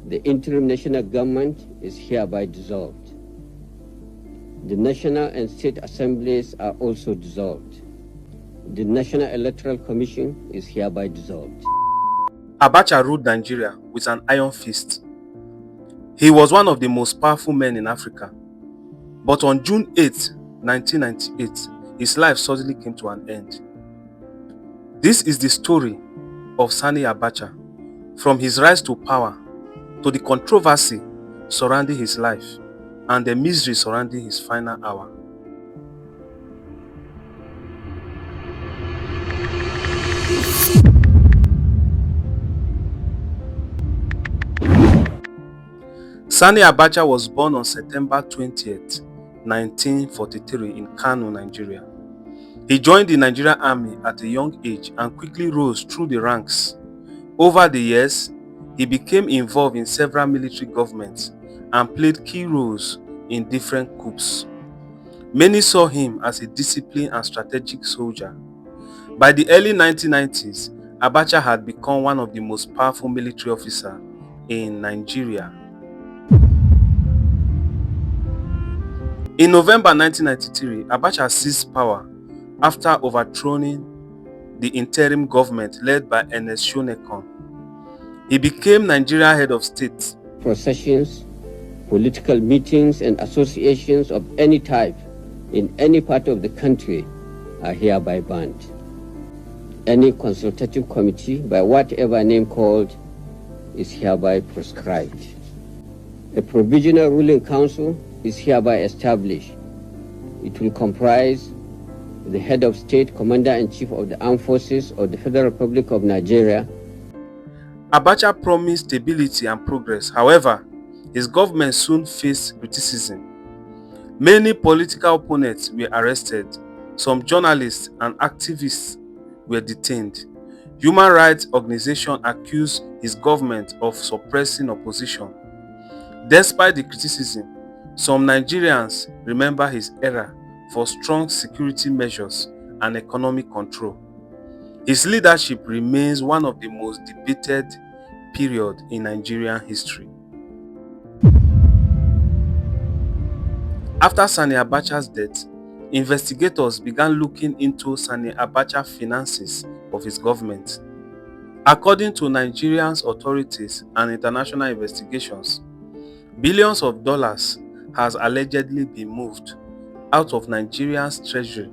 The interim national government is hereby dissolved. The national and state assemblies are also dissolved. The National Electoral Commission is hereby dissolved. Abacha ruled Nigeria with an iron fist. He was one of the most powerful men in Africa. But on June 8, 1998, his life suddenly came to an end. This is the story of Sani Abacha, from his rise to power to the controversy surrounding his life and the misery surrounding his final hour. Sani Abacha was born on September 20th, 1943 in Kano, Nigeria. He joined the Nigerian army at a young age and quickly rose through the ranks. Over the years, he became involved in several military governments and played key roles in different coups. Many saw him as a disciplined and strategic soldier. By the early 1990s, Abacha had become one of the most powerful military officers in Nigeria. In November 1993, Abacha seized power after overthrowing the interim government led by Ernest Shonekan. He became Nigerian head of state. Processions, political meetings, and associations of any type in any part of the country are hereby banned. Any consultative committee, by whatever name called, is hereby proscribed. A provisional ruling council is hereby established. It will comprise the head of state, commander-in-chief of the armed forces of the Federal Republic of Nigeria. Abacha promised stability and progress. However, his government soon faced criticism. Many political opponents were arrested. Some journalists and activists were detained. Human rights organizations accused his government of suppressing opposition. Despite the criticism, some Nigerians remember his era for strong security measures and economic control. His leadership remains one of the most debated periods in Nigerian history. After Sani Abacha's death, investigators began looking into Sani Abacha's finances of his government. According to Nigerian authorities and international investigations, billions of dollars has allegedly been moved out of Nigeria's treasury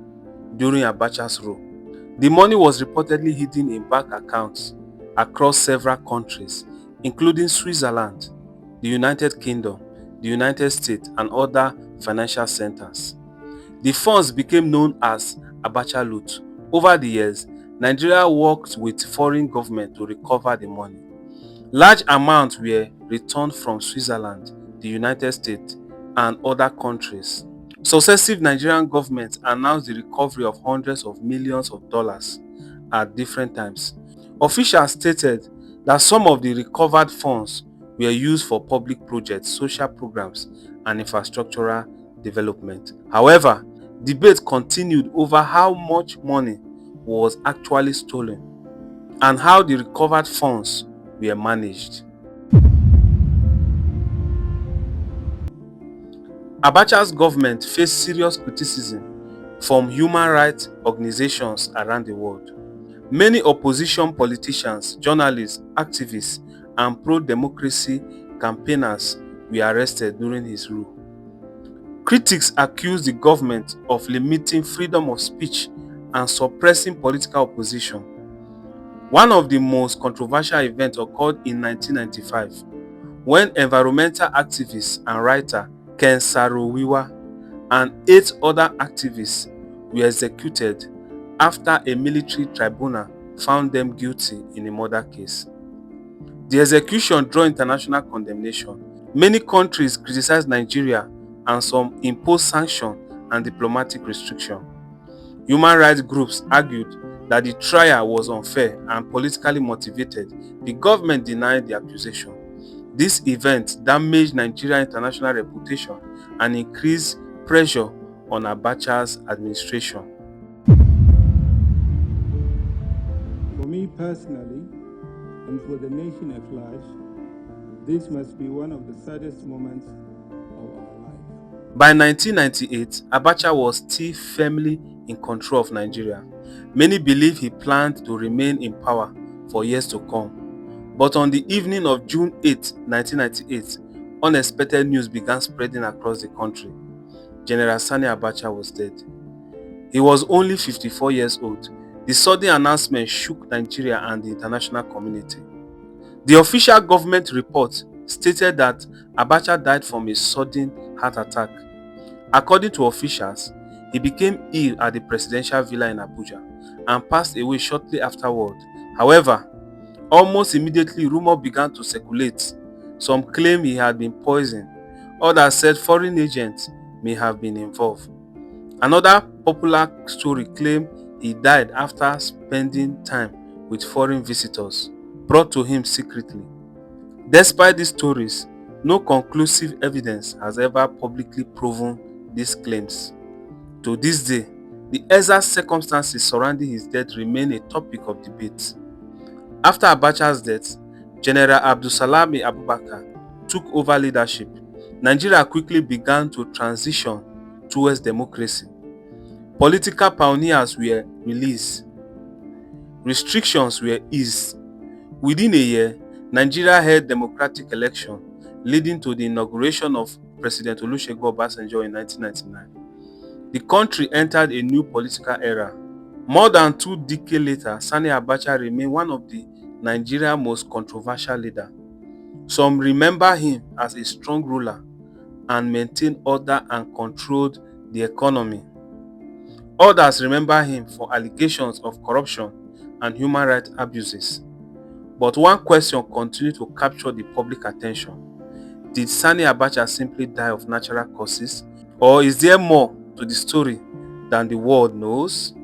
during Abacha's rule. The money was reportedly hidden in bank accounts across several countries, including Switzerland, the United Kingdom, the United States, and other financial centers. The funds became known as Abacha loot. Over the years, Nigeria worked with foreign governments to recover the money. Large amounts were returned from Switzerland, the United States, and other countries. Successive Nigerian governments announced the recovery of hundreds of millions of dollars at different times. Officials stated that some of the recovered funds were used for public projects, social programs, and infrastructural development. However, debate continued over how much money was actually stolen and how the recovered funds were managed. Abacha's government faced serious criticism from human rights organizations around the world. Many opposition politicians, journalists, activists, and pro-democracy campaigners were arrested during his rule. Critics accused the government of limiting freedom of speech and suppressing political opposition. One of the most controversial events occurred in 1995 when environmental activist and writer Ken Saro-Wiwa and 8 other activists were executed after a military tribunal found them guilty in a murder case. The execution drew international condemnation. Many countries criticized Nigeria and some imposed sanctions and diplomatic restrictions. Human rights groups argued that the trial was unfair and politically motivated. The government denied the accusation. This event damaged Nigeria's international reputation and increased pressure on Abacha's administration. For me personally, and for the nation at large, This must be one of the saddest moments of our life. By 1998, Abacha was still firmly in control of Nigeria. Many believe he planned to remain in power for years to come. But on the evening of June 8, 1998, unexpected news began spreading across the country. General Sani Abacha was dead. He was only 54 years old. The sudden announcement shook Nigeria and the international community. The official government report stated that Abacha died from a sudden heart attack. According to officials, he became ill at the presidential villa in Abuja and passed away shortly afterward. However, almost immediately rumors began to circulate. Some claimed he had been poisoned. Others said foreign agents may have been involved. Another popular story claimed he died after spending time with foreign visitors brought to him secretly. Despite these stories, no conclusive evidence has ever publicly proven these claims. To this day, the exact circumstances surrounding his death remain a topic of debate. After Abacha's death, General Sani Abubakar took over leadership. Nigeria quickly began to transition towards democracy. Political pioneers were released. Restrictions were eased. Within a year, Nigeria held democratic elections, leading to the inauguration of President Olusegun Obasanjo in 1999. The country entered a new political era. More than 2 decades later, Sani Abacha remained one of the Nigeria's most controversial leaders. Some remember him as a strong ruler and maintained order and controlled the economy. Others remember him for allegations of corruption and human rights abuses. But one question continued to capture the public attention. Did Sani Abacha simply die of natural causes? Or is there more to the story than the world knows?